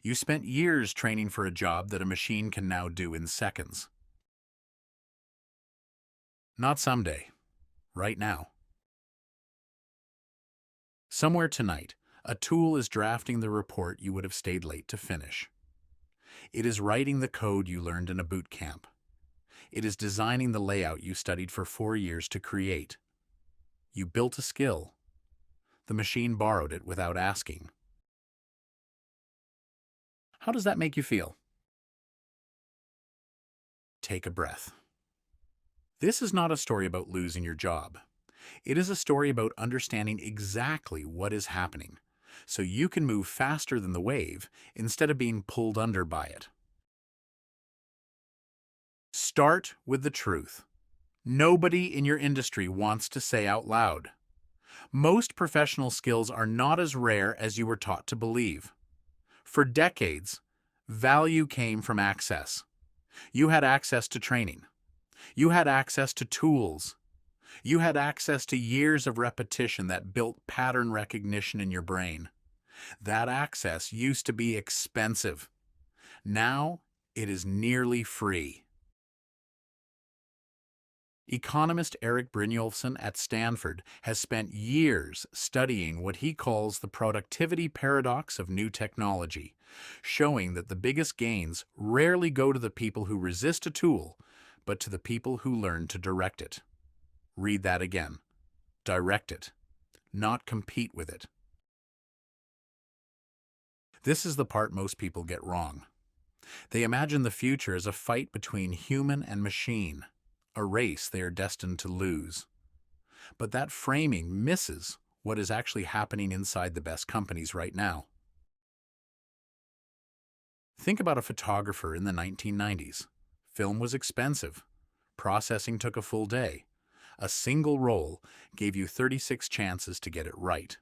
You spent years training for a job that a machine can now do in seconds. Not someday, right now. Somewhere tonight, a tool is drafting the report you would have stayed late to finish. It is writing the code you learned in a boot camp. It is designing the layout you studied for 4 years to create. You built a skill. The machine borrowed it without asking. How does that make you feel? Take a breath. This is not a story about losing your job. It is a story about understanding exactly what is happening, so you can move faster than the wave instead of being pulled under by it. Start with the truth. Nobody in your industry wants to say out loud. Most professional skills are not as rare as you were taught to believe. For decades, value came from access. You had access to training. You had access to tools. You had access to years of repetition that built pattern recognition in your brain. That access used to be expensive. Now, it is nearly free. Economist Eric Brynjolfsson at Stanford has spent years studying what he calls the productivity paradox of new technology, showing that the biggest gains rarely go to the people who resist a tool, but to the people who learn to direct it. Read that again. Direct it, not compete with it. This is the part most people get wrong. They imagine the future as a fight between human and machine, a race they are destined to lose. But that framing misses what is actually happening inside the best companies right now. Think about a photographer in the 1990s. Film was expensive. Processing took a full day. A single roll gave you 36 chances to get it right.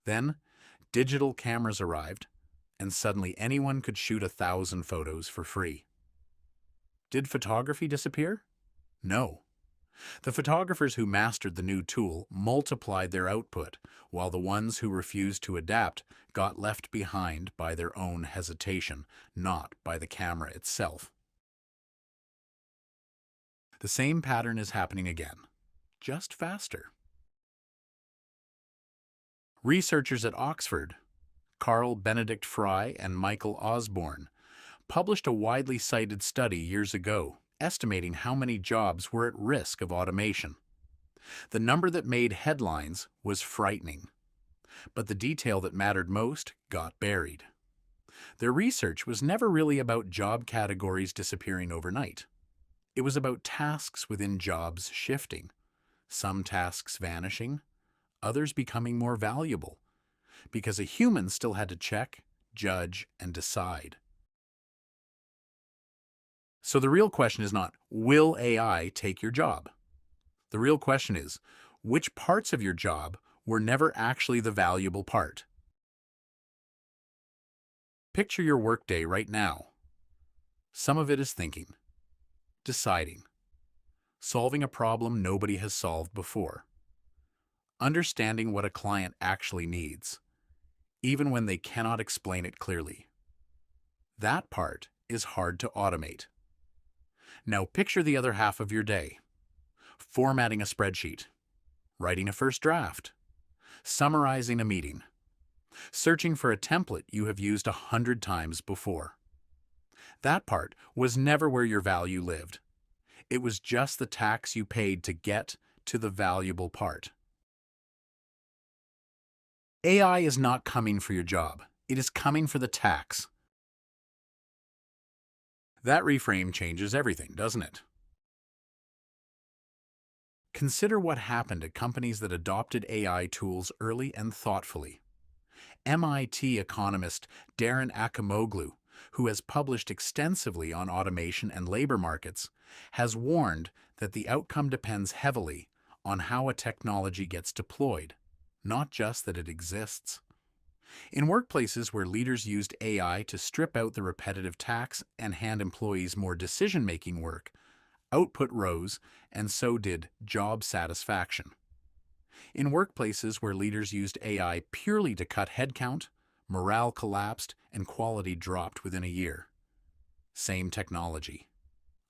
Then, digital cameras arrived, and suddenly anyone could shoot 1,000 photos for free. Did photography disappear? No. The photographers who mastered the new tool multiplied their output, while the ones who refused to adapt got left behind by their own hesitation, not by the camera itself. The same pattern is happening again, just faster. Researchers at Oxford, Carl Benedict Fry and Michael Osborne, published a widely cited study years ago, estimating how many jobs were at risk of automation. The number that made headlines was frightening, but the detail that mattered most got buried. Their research was never really about job categories disappearing overnight. It was about tasks within jobs shifting, some tasks vanishing, others becoming more valuable, because a human still had to check, judge, and decide. So the real question is not, will AI take your job? The real question is, which parts of your job were never actually the valuable part? Picture your workday right now. Some of it is thinking, deciding, solving a problem nobody has solved before, understanding what a client actually needs, even when they cannot explain it clearly. That part is hard to automate. Now picture the other half of your day. Formatting a spreadsheet, writing a first draft, summarizing a meeting, searching for a template you have used 100 times before. That part was never where your value lived. It was just the tax you paid to get to the valuable part. AI is not coming for your job. It is coming for the tax. That reframe changes everything, doesn't it? Consider what happened at companies that adopted AI tools early and thoughtfully. MIT economist Darren Acemoglu, who has published extensively on automation and labor markets, has warned that the outcome depends heavily on how a technology gets deployed, not just that it exists. In workplaces where leaders used AI to strip out the repetitive tasks and hand employees more decision-making work, output rose, and so did job satisfaction. In workplaces where leaders used AI purely to cut headcount, morale collapsed, and quality dropped within a year. Same technology.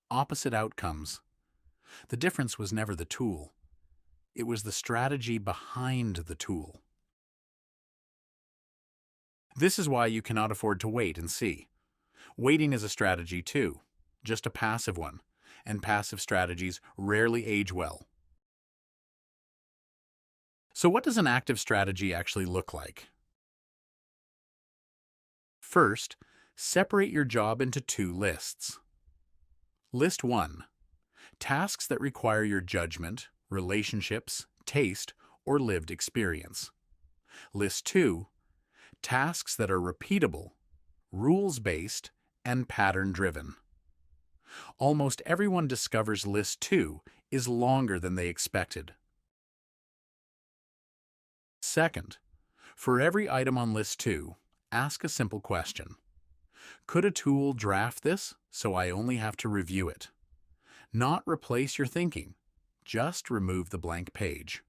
Opposite outcomes. The difference was never the tool. It was the strategy behind the tool. This is why you cannot afford to wait and see. Waiting is a strategy too, just a passive one, and passive strategies rarely age well. So what does an active strategy actually look like? First, separate your job into two lists. List 1. Tasks that require your judgment, relationships, taste, or lived experience. List 2. Tasks that are repeatable, rules-based, and pattern-driven. Almost everyone discovers List 2 is longer than they expected. Second, for every item on List 2, ask a simple question. Could a tool draft this so I only have to review it? Not replace your thinking, just remove the blank page.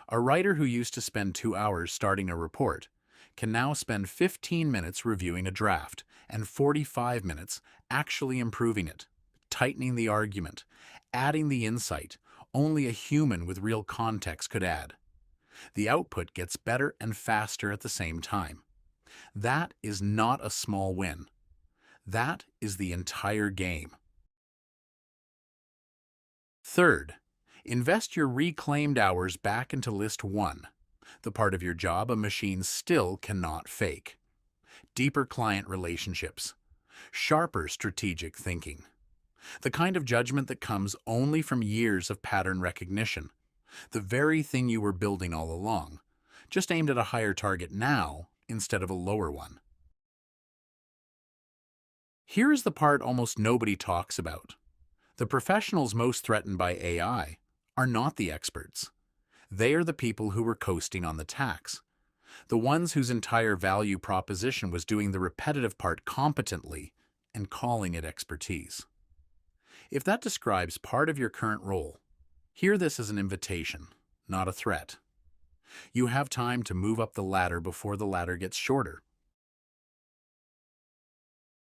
A writer who used to spend 2 hours starting a report can now spend 15 minutes reviewing a draft and 45 minutes actually improving it, tightening the argument, adding the insight only a human with real context could add. The output gets better and faster at the same time. That is not a small win. That is the entire game. Third, invest your reclaimed hours back into List 1, the part of your job a machine still cannot fake. Deeper client relationships, sharper strategic thinking, the kind of judgment that comes only from years of pattern recognition, the very thing you were building all along, just aimed at a higher target now instead of a lower one. Here is the part almost nobody talks about. The professionals most threatened by AI are not the experts. They are the people who were coasting on the tax, the ones whose entire value proposition was doing the repetitive part competently and calling it expertise. If that describes part of your current role, hear this as an invitation, not a threat. You have time to move up the ladder before the ladder gets shorter.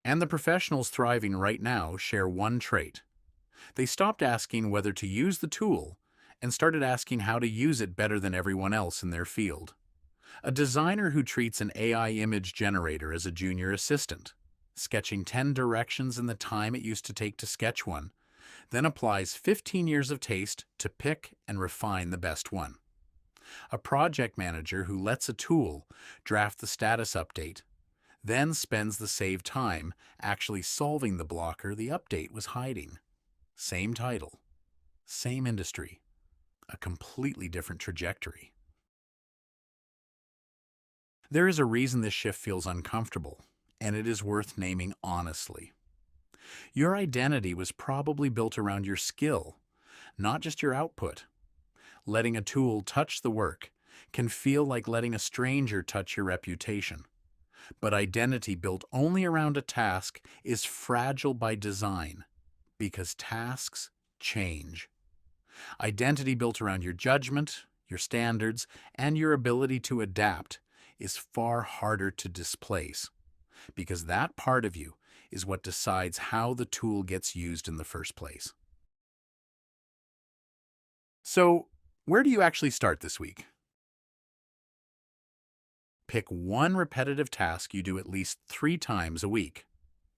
And the professionals thriving right now share one trait. They stopped asking whether to use the tool and started asking how to use it better than everyone else in their field. A designer who treats an AI image generator as a junior assistant, sketching 10 directions in the time it used to take to sketch one, then applies 15 years of taste to pick and refine the best one. A project manager who lets a tool draft the status update, then spends the saved time actually solving the blocker the update was hiding. Same title, same industry, a completely different trajectory. There is a reason this shift feels uncomfortable, and it is worth naming honestly. Your identity was probably built around your skill, not just your output. Letting a tool touch the work can feel like letting a stranger touch your reputation. But identity built only around a task is fragile by design, because tasks change. Identity built around your judgment, your standards, and your ability to adapt is far harder to displace, because that part of you is what decides how the tool gets used in the first place. So, where do you actually start this week? Pick one repetitive task you do at least 3 times a week.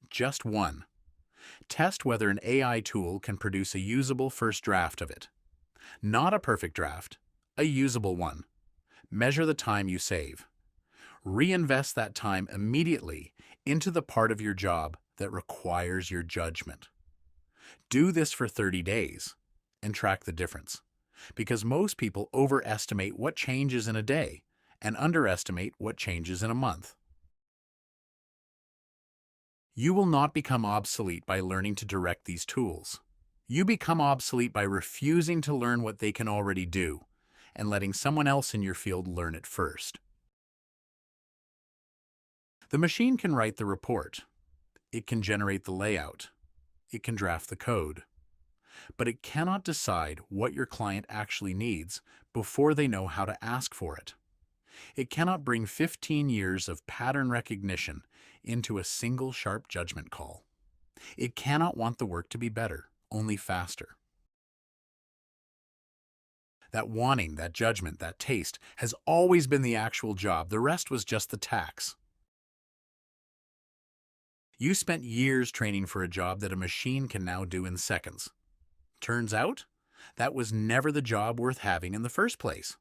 Just one. Test whether an AI tool can produce a usable first draft of it. Not a perfect draft, a usable one. Measure the time you save. Reinvest that time immediately into the part of your job that requires your judgment. Do this for 30 days and track the difference, because most people overestimate what changes in a day and underestimate what changes in a month. You will not become obsolete by learning to direct these tools. You become obsolete by refusing to learn what they can already do and letting someone else in your field learn it first. The machine can write the report. It can generate the layout. It can draft the code. But it cannot decide what your client actually needs before they know how to ask for it. It cannot bring 15 years of pattern recognition into a single sharp judgment call. It cannot want the work to be better, only faster. That wanting, that judgment, that taste has always been the actual job. The rest was just the tax. You spent years training for a job that a machine can now do in seconds. Turns out, that was never the job worth having in the first place.